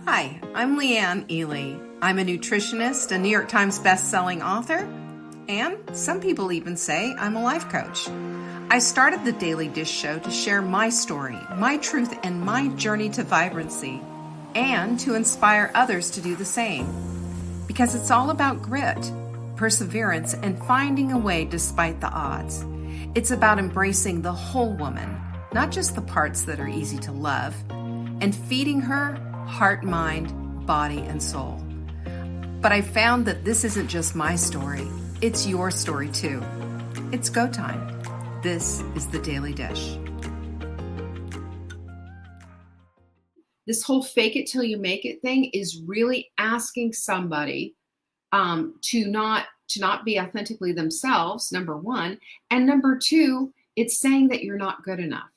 Hi, I'm Leanne Ely. I'm a nutritionist, a New York Times best-selling author, and some people even say I'm a life coach. I started the Daily Dish Show to share my story, my truth, and my journey to vibrancy, and to inspire others to do the same. Because it's all about grit, perseverance, and finding a way despite the odds. It's about embracing the whole woman, not just the parts that are easy to love, and feeding her heart, mind, body, and soul. But I found that this isn't just my story, it's your story too. It's go time. This is the Daily Dish. This whole fake it till you make it thing is really asking somebody to not be authentically themselves, number one. And number two, it's saying that you're not good enough.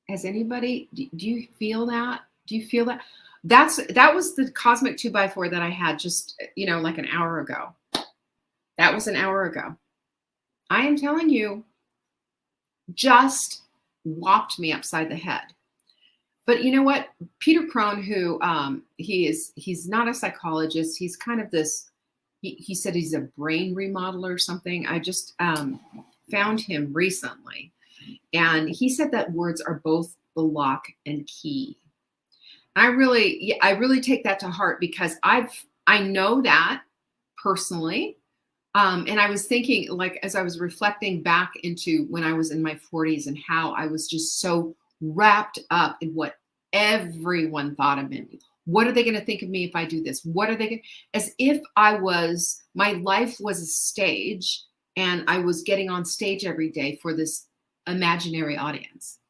Has anybody, do you feel that? Do you feel that? That was the cosmic 2x4 that I had just, like an hour ago. That was an hour ago. I am telling you, just whopped me upside the head. But you know what? Peter Crone, who he's not a psychologist. He's kind of this, he said he's a brain remodeler or something. I just found him recently. And he said that words are both the lock and key. I really take that to heart because I know that personally. And I was thinking, like, as I was reflecting back into when I was in my 40s and how I was just so wrapped up in what everyone thought of me. What are they going to think of me if I do this? What are they going to, as if my life was a stage and I was getting on stage every day for this imaginary audience.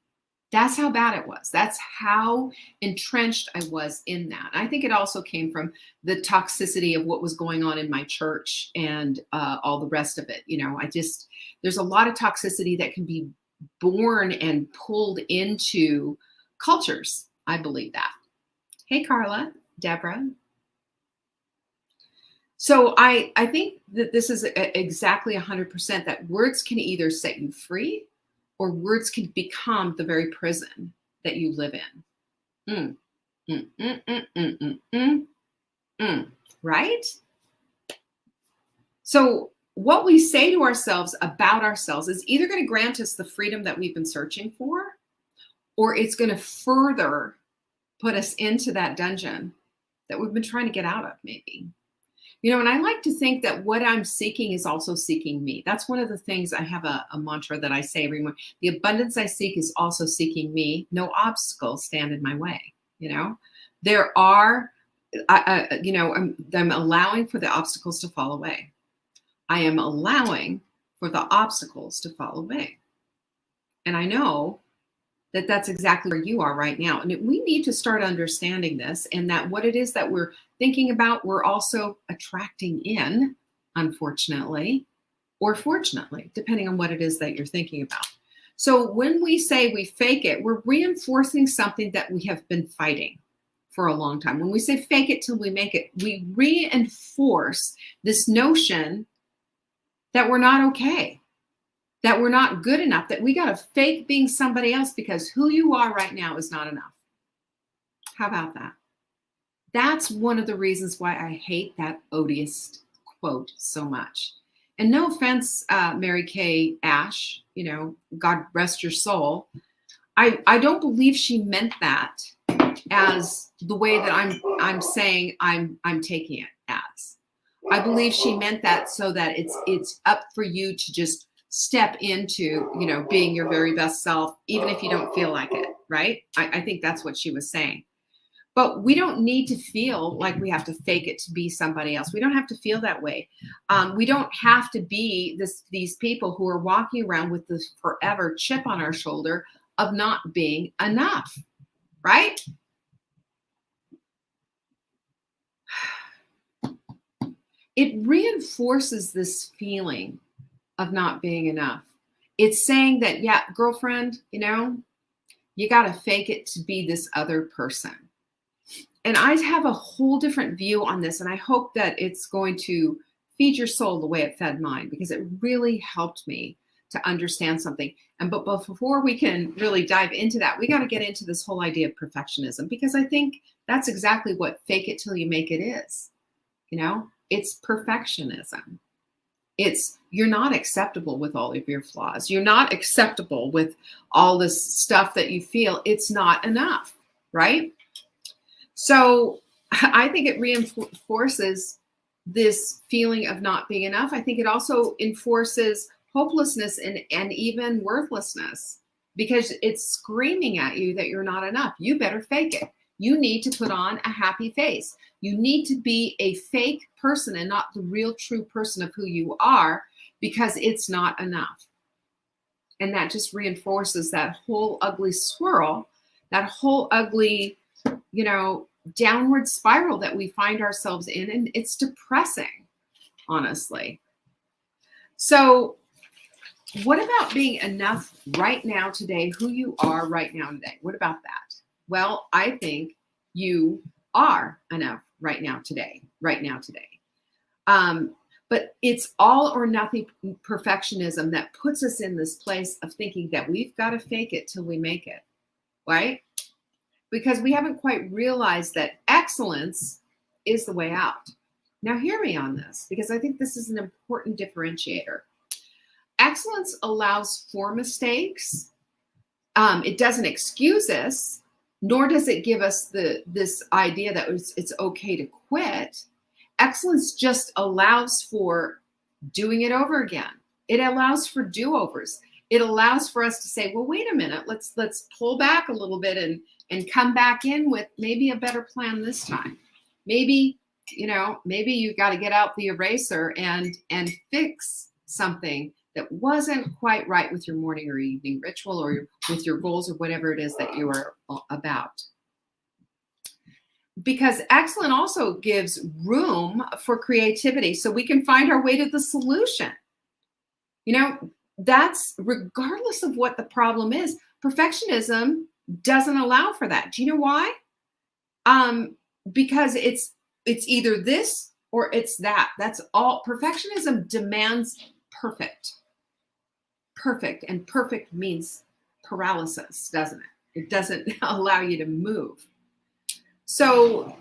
That's how bad it was. That's how entrenched I was in that. I think it also came from the toxicity of what was going on in my church and all the rest of it. There's a lot of toxicity that can be born and pulled into cultures. I believe that. Hey, Carla, Deborah. So I think that this is exactly 100% that words can either set you free or words can become the very prison that you live in. Right? So what we say to ourselves about ourselves is either going to grant us the freedom that we've been searching for, or it's going to further put us into that dungeon that we've been trying to get out of, maybe. And I like to think that what I'm seeking is also seeking me. That's one of the things. I have a mantra that I say every morning. The abundance I seek is also seeking me. No obstacles stand in my way. There are, I'm allowing for the obstacles to fall away. I am allowing for the obstacles to fall away. And I know that that's exactly where you are right now. And we need to start understanding this, and that what it is that we're thinking about, we're also attracting in, unfortunately, or fortunately, depending on what it is that you're thinking about. So when we say we fake it, we're reinforcing something that we have been fighting for a long time. When we say fake it till we make it, we reinforce this notion that we're not okay, that we're not good enough, that we got to fake being somebody else because who you are right now is not enough. How about that? That's one of the reasons why I hate that odious quote so much. And no offense, Mary Kay Ash, God rest your soul. I don't believe she meant that as the way that I'm saying I'm taking it as. I believe she meant that so that it's up for you to just step into, being your very best self, even if you don't feel like it, right? I think that's what she was saying. But we don't need to feel like we have to fake it to be somebody else. We don't have to feel that way. We don't have to be these people who are walking around with this forever chip on our shoulder of not being enough, right? It reinforces this feeling of not being enough. It's saying that, yeah, girlfriend, you got to fake it to be this other person. And I have a whole different view on this, and I hope that it's going to feed your soul the way it fed mine, because it really helped me to understand something. But before we can really dive into that, we got to get into this whole idea of perfectionism, because I think that's exactly what fake it till you make it is. It's perfectionism. It's you're not acceptable with all of your flaws. You're not acceptable with all this stuff that you feel. It's not enough, right? So I think it reinforces this feeling of not being enough. I think it also enforces hopelessness and even worthlessness, because it's screaming at you that you're not enough. You better fake it. You need to put on a happy face. You need to be a fake person and not the real true person of who you are, because it's not enough. And that just reinforces that whole ugly swirl, that whole ugly, downward spiral that we find ourselves in. And it's depressing, honestly. So what about being enough right now today, who you are right now today? What about that? Well, I think you are enough right now today. But it's all or nothing perfectionism that puts us in this place of thinking that we've got to fake it till we make it, right? Because we haven't quite realized that excellence is the way out. Now, hear me on this, because I think this is an important differentiator. Excellence allows for mistakes. It doesn't excuse us, nor does it give us this idea that it's okay to quit. Excellence just allows for doing it over again. It allows for do-overs. It allows for us to say, well, wait a minute, let's pull back a little bit and come back in with maybe a better plan this time. Maybe you got to get out the eraser and fix something that wasn't quite right with your morning or evening ritual, or with your goals, or whatever it is that you are about. Because excellence also gives room for creativity, so we can find our way to the solution. That's regardless of what the problem is. Perfectionism doesn't allow for that. Do you know why? Because it's either this or it's that. That's all. Perfectionism demands perfect. And perfect means paralysis, doesn't it? It doesn't allow you to move. So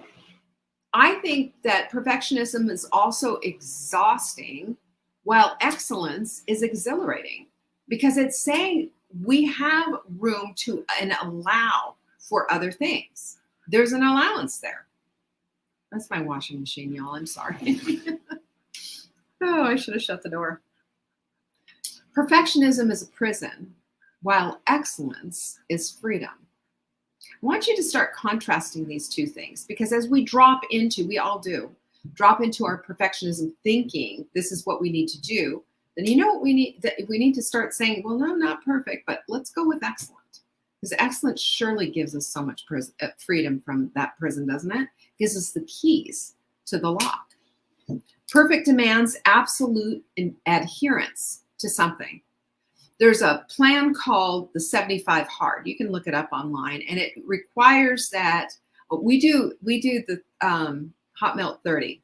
I think that perfectionism is also exhausting, while excellence is exhilarating, because it's saying we have room to and allow for other things. There's an allowance there. That's my washing machine, y'all. I'm sorry. Oh, I should have shut the door. Perfectionism is a prison, while excellence is freedom. I want you to start contrasting these two things, because as we we all do, drop into our perfectionism thinking this is what we need to do, then you know what we need to start saying, well, no, not perfect, but let's go with excellent. Because excellence surely gives us so much freedom from that prison, doesn't it? Gives us the keys to the lock. Perfect demands absolute adherence to something. There's a plan called the 75 Hard. You can look it up online, and it requires that we do the Hot Melt 30,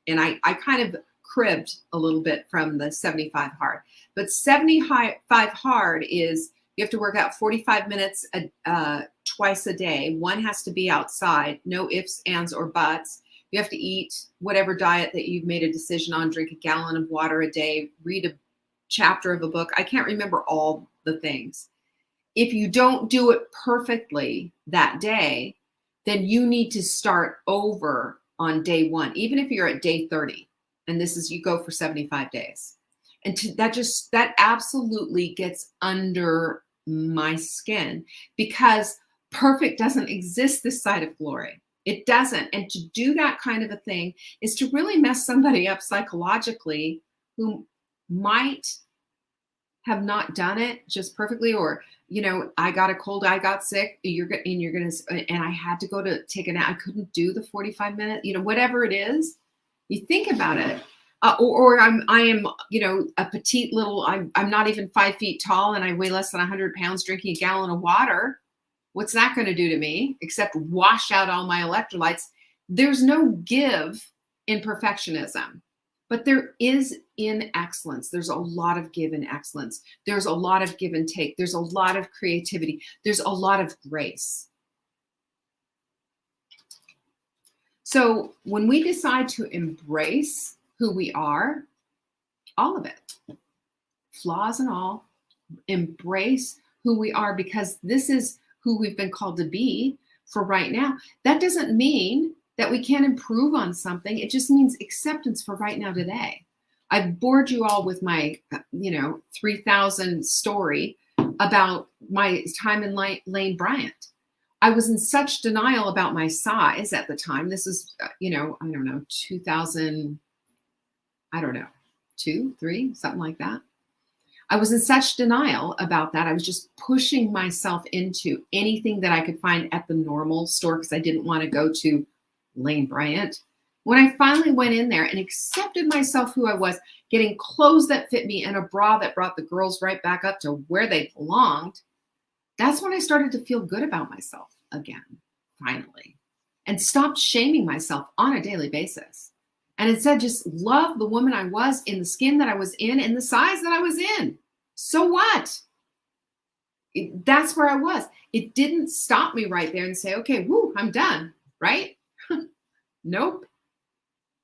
and I kind of cribbed a little bit from the 75 Hard. But 75 Hard is you have to work out 45 minutes twice a day. One has to be outside, no ifs, ands, or buts. You have to eat whatever diet that you've made a decision on, drink a gallon of water a day, read a chapter of a book. I can't remember all the things. If you don't do it perfectly that day, then you need to start over on day one, even if you're at day 30. And you go for 75 days. And that absolutely gets under my skin, because perfect doesn't exist this side of glory. It doesn't. And to do that kind of a thing is to really mess somebody up psychologically who might have not done it just perfectly, or I got a cold, I got sick, and I had to go to take a nap. I couldn't do the 45 minute, whatever it is. You think about it, or I am a petite little. I'm not even 5 feet tall, and I weigh less than 100 pounds. Drinking a gallon of water, what's that going to do to me except wash out all my electrolytes? There's no give in perfectionism. But there is in excellence. There's a lot of give in excellence. There's a lot of give and take. There's a lot of creativity. There's a lot of grace. So when we decide to embrace who we are, all of it, flaws and all, embrace who we are, because this is who we've been called to be for right now. That doesn't mean that we can't improve on something. It just means acceptance for right now today. I've bored you all with my, 3,000 story about my time in Lane Bryant. I was in such denial about my size at the time. This is, 2000, 2, 3, something like that. I was in such denial about that. I was just pushing myself into anything that I could find at the normal store because I didn't want to go to Lane Bryant. When I finally went in there and accepted myself who I was, getting clothes that fit me and a bra that brought the girls right back up to where they belonged, that's when I started to feel good about myself again, finally, and stopped shaming myself on a daily basis. And instead just love the woman I was in the skin that I was in the size that I was in. So what? That's where I was. It didn't stop me right there and say, okay, woo, I'm done, right? Nope.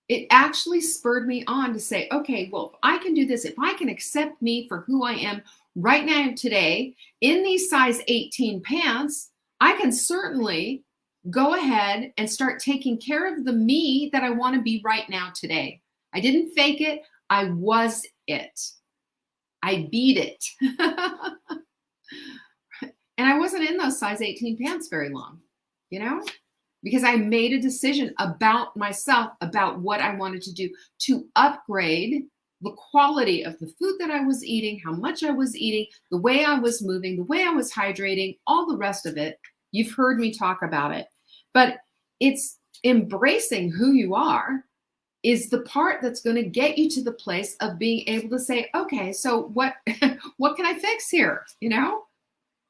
It actually spurred me on to say, okay, well, if I can do this, if I can accept me for who I am right now today in these size 18 pants, I can certainly go ahead and start taking care of the me that I want to be right now today. I didn't fake it. I was it. I beat it. And I wasn't in those size 18 pants very long, because I made a decision about myself, about what I wanted to do to upgrade the quality of the food that I was eating, how much I was eating, the way I was moving, the way I was hydrating, all the rest of it. You've heard me talk about it. But it's embracing who you are is the part that's going to get you to the place of being able to say, okay, so what can I fix here?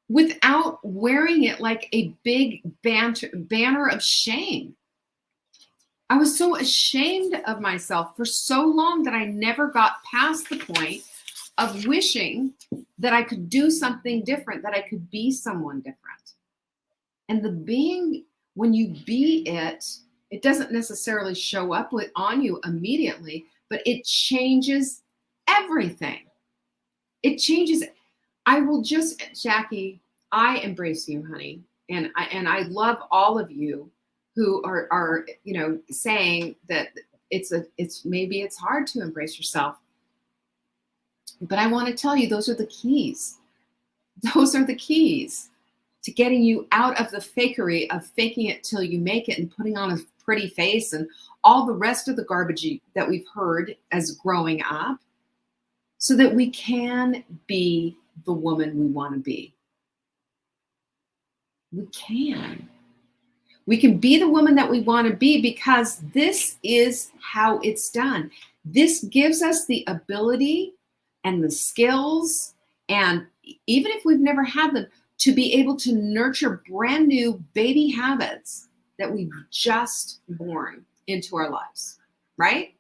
Without wearing it like a big banner of shame. I was so ashamed of myself for so long that I never got past the point of wishing that I could do something different, that I could be someone different. And when you be it, it doesn't necessarily show up on you immediately, but it changes everything. It changes. Jackie, I embrace you, honey. And I love all of you who are saying that maybe it's hard to embrace yourself. But I want to tell you, those are the keys. Those are the keys to getting you out of the fakery of faking it till you make it and putting on a pretty face and all the rest of the garbage that we've heard as growing up, so that we can be the woman we want to be. We can. We can be the woman that we want to be because this is how it's done. This gives us the ability and the skills, and even if we've never had them, to be able to nurture brand new baby habits that we've just born into our lives, right?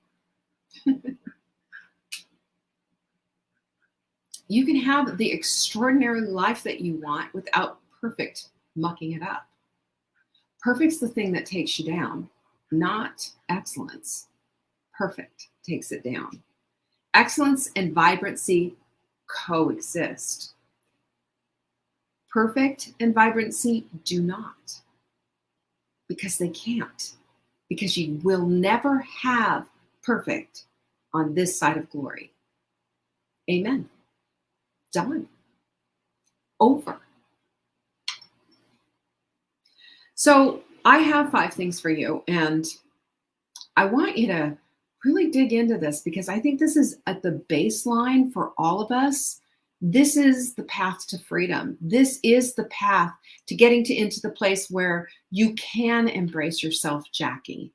You can have the extraordinary life that you want without perfect mucking it up. Perfect's the thing that takes you down, not excellence. Perfect takes it down. Excellence and vibrancy coexist. Perfect and vibrancy do not, because they can't, because you will never have perfect on this side of glory. Amen. Done. Over. So I have 5 things for you, and I want you to really dig into this because I think this is at the baseline for all of us. This is the path to freedom. This is the path to getting into the place where you can embrace yourself, Jackie,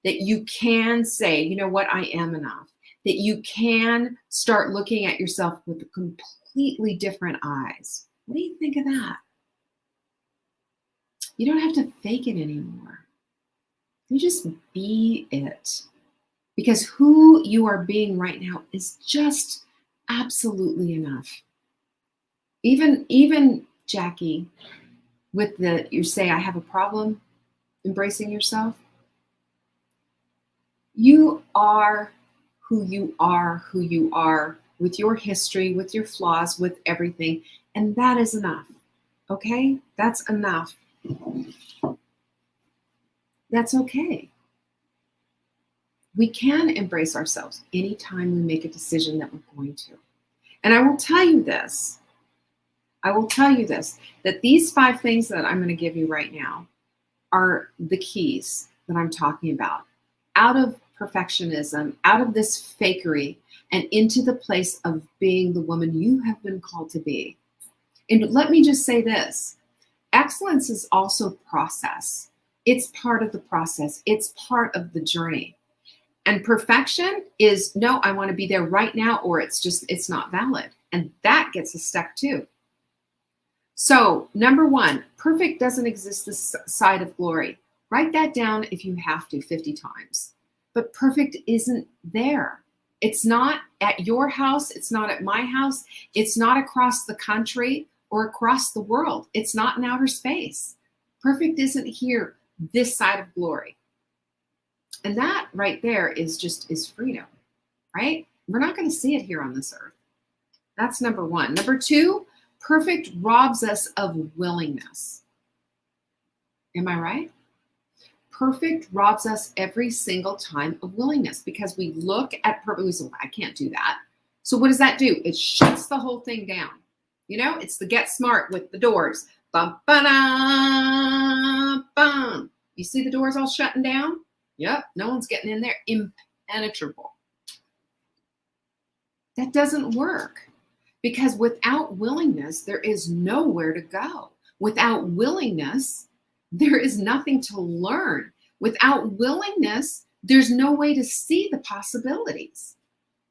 that you can say, you know what, I am enough, that you can start looking at yourself with completely different eyes. What do you think of that? You don't have to fake it anymore. You just be it. because who you are being right now is just absolutely enough. Even Jackie, with you say, I have a problem embracing yourself. You are who you are with your history, with your flaws, with everything. And that is enough. Okay? That's enough. That's okay. We can embrace ourselves anytime we make a decision that we're going to. And I will tell you this, that these 5 things that I'm going to give you right now are the keys that I'm talking about. Out of perfectionism, out of this fakery, and into the place of being the woman you have been called to be. And let me just say this, excellence is also process. It's part of the process. It's part of the journey. And perfection is, no, I want to be there right now, or it's not valid. And that gets us stuck too. So number 1, perfect doesn't exist this side of glory. Write that down if you have to 50 times. But perfect isn't there. It's not at your house. It's not at my house. It's not across the country or across the world. It's not in outer space. Perfect isn't here, this side of glory. And that right there is freedom, right? We're not going to see it here on this earth. That's number 1. Number 2, perfect robs us of willingness. Am I right? Perfect robs us every single time of willingness, because we look at perfect, we say, well, I can't do that. So what does that do? It shuts the whole thing down. You know, it's the get smart with the doors. Bum, ba-da, bum. You see the doors all shutting down? Yep, no one's getting in there. Impenetrable. That doesn't work, because without willingness, there is nowhere to go. Without willingness, there is nothing to learn. Without willingness, there's no way to see the possibilities.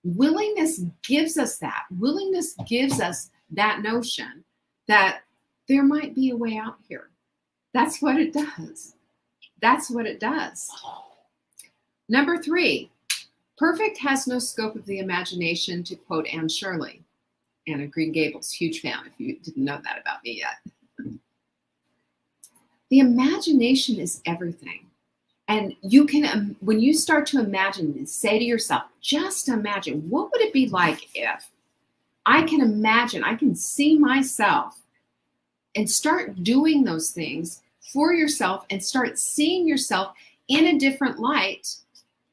Willingness gives us that. Willingness gives us that notion that there might be a way out here. That's what it does. That's what it does. Number 3, perfect has no scope of the imagination, to quote Anne Shirley. Anna Green Gables, huge fan if you didn't know that about me yet. The imagination is everything. And you can, when you start to imagine, say to yourself, just imagine, what would it be like if I can imagine, I can see myself, and start doing those things for yourself and start seeing yourself in a different light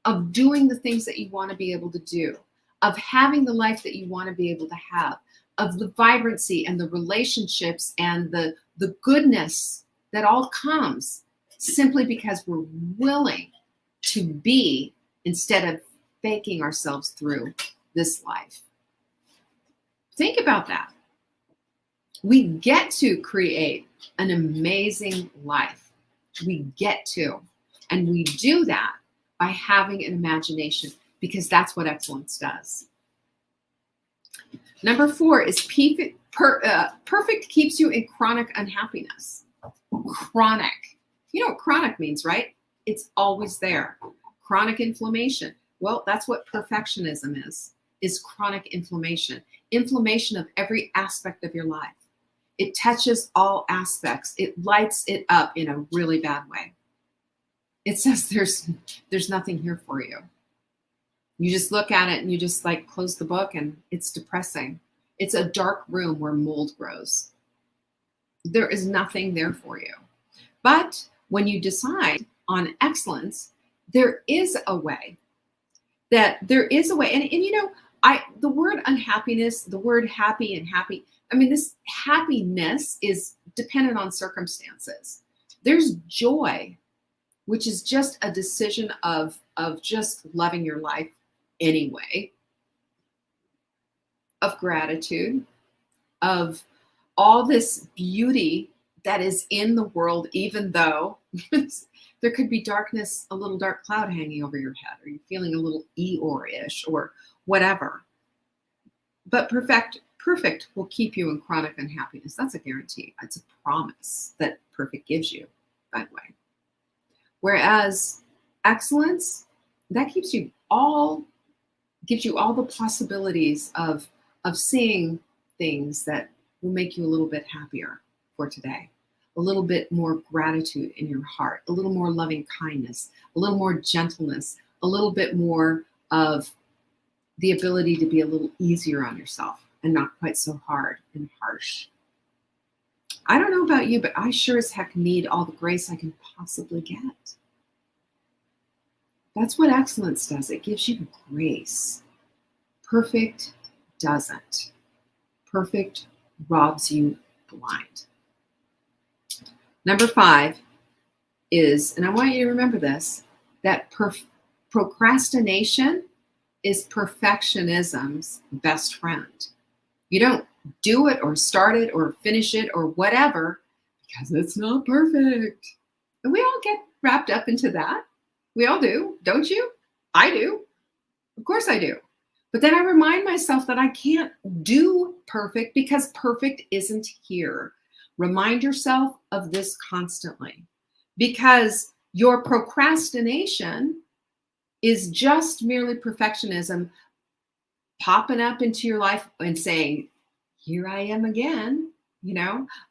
of doing the things that you want to be able to do, of having the life that you want to be able to have, of the vibrancy and the relationships and the goodness that all comes simply because we're willing to be, instead of faking ourselves through this life. Think about that. We get to create an amazing life. We get to. And we do that by having an imagination, because that's what excellence does. Number 4 is perfect keeps you in chronic unhappiness. Chronic. You know what chronic means, right? It's always there. Chronic inflammation. Well, that's what perfectionism is chronic inflammation. Inflammation of every aspect of your life. It touches all aspects. It lights it up in a really bad way. It says there's nothing here for you. You just look at it and you just like close the book, and it's depressing. It's a dark room where mold grows. There is nothing there for you. But when you decide on excellence, there is a way. And you know, the word unhappiness, the word happy and happy, I mean, this happiness is dependent on circumstances. There's joy, which is just a decision of just loving your life anyway, of gratitude, of all this beauty that is in the world, even though there could be darkness, a little dark cloud hanging over your head, or you're feeling a little Eeyore-ish or whatever. But perfect will keep you in chronic unhappiness. That's a guarantee. It's a promise that perfect gives you, by the way. Whereas excellence, that keeps you all the possibilities of seeing things that will make you a little bit happier for today, a little bit more gratitude in your heart, a little more loving kindness, a little more gentleness, a little bit more of the ability to be a little easier on yourself and not quite so hard and harsh. I don't know about you, but I sure as heck need all the grace I can possibly get. That's what excellence does. It gives you grace. Perfect doesn't. Perfect robs you blind. Number 5 is, and I want you to remember this, that procrastination is perfectionism's best friend. You don't do it or start it or finish it or whatever because it's not perfect. And we all get wrapped up into that. We all do, don't you? I do. Of course I do. But then I remind myself that I can't do perfect because perfect isn't here. Remind yourself of this constantly, because your procrastination is just merely perfectionism popping up into your life and saying, here I am again,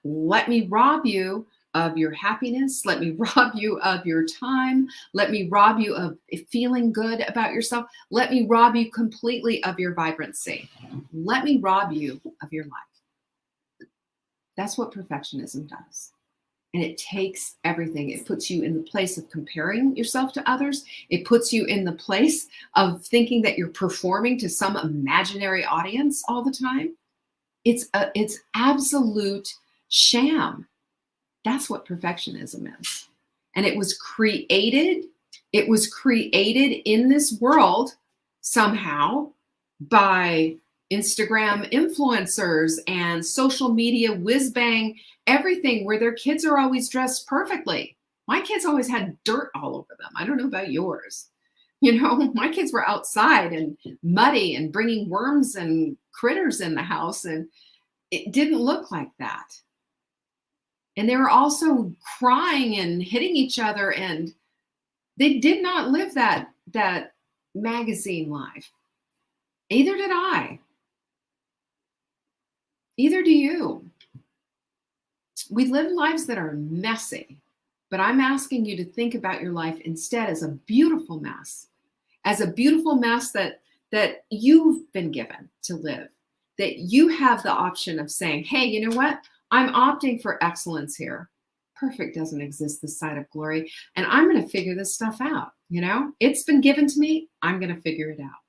let me rob you of your happiness. Let me rob you of your time. Let me rob you of feeling good about yourself. Let me rob you completely of your vibrancy. Let me rob you of your life. That's what perfectionism does. And it takes everything. It puts you in the place of comparing yourself to others. It puts you in the place of thinking that you're performing to some imaginary audience all the time. It's absolute sham. That's what perfectionism is. And it was created in this world somehow by Instagram influencers and social media whiz-bang everything, where their kids are always dressed perfectly. My kids always had dirt all over them. I don't know about yours. My kids were outside and muddy and bringing worms and critters in the house, and it didn't look like that. And they were also crying and hitting each other, and they did not live that magazine life. Either did I. Either do you. We live lives that are messy, but I'm asking you to think about your life instead as a beautiful mess, that you've been given to live, that you have the option of saying, hey, you know what? I'm opting for excellence here. Perfect doesn't exist this side of glory, and I'm going to figure this stuff out. It's been given to me. I'm going to figure it out.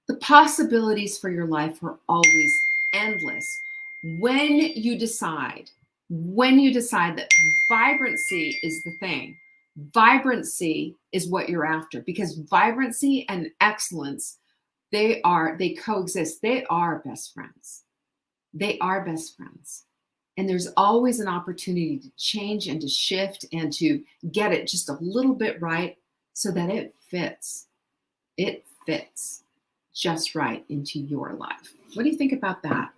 The possibilities for your life are always endless when you decide that vibrancy is the thing. Vibrancy is what you're after, because vibrancy and excellence, they coexist. They are best friends. They are best friends. And there's always an opportunity to change and to shift and to get it just a little bit right so that it fits. It fits just right into your life. What do you think about that?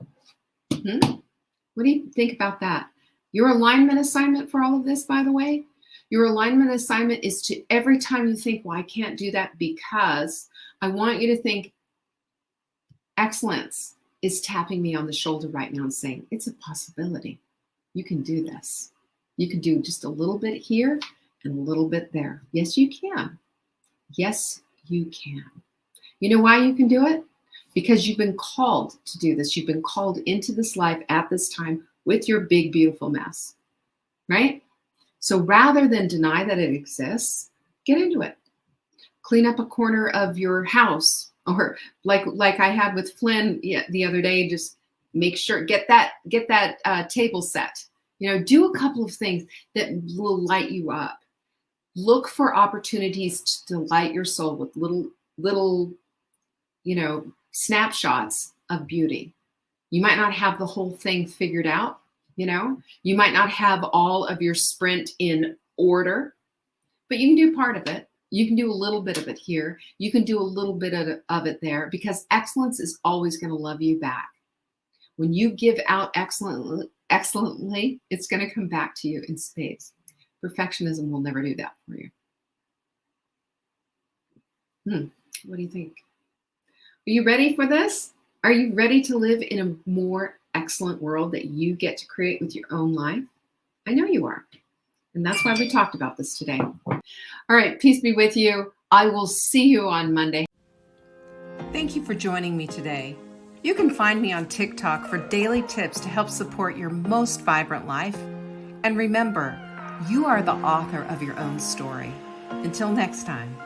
What do you think about that? Your alignment assignment for all of this, by the way, your alignment assignment is to, every time you think, well, I can't do that because, I want you to think, excellence is tapping me on the shoulder right now and saying, it's a possibility. You can do this. You can do just a little bit here and a little bit there. Yes, you can. Yes, you can. You know why you can do it? Because you've been called to do this. You've been called into this life at this time with your big, beautiful mess, right? So rather than deny that it exists, get into it. Clean up a corner of your house, or like I had with Flynn the other day, just make sure, get that table set. Do a couple of things that will light you up. Look for opportunities to delight your soul with little snapshots of beauty. You might not have the whole thing figured out. You might not have all of your sprint in order, but you can do part of it. You can do a little bit of it here. You can do a little bit of it there, because excellence is always going to love you back. When you give out excellently, it's going to come back to you in spades. Perfectionism will never do that for you. What do you think? Are you ready for this? Are you ready to live in a more excellent world that you get to create with your own life? I know you are. And that's why we talked about this today. All right, peace be with you. I will see you on Monday. Thank you for joining me today. You can find me on TikTok for daily tips to help support your most vibrant life. And remember, you are the author of your own story. Until next time.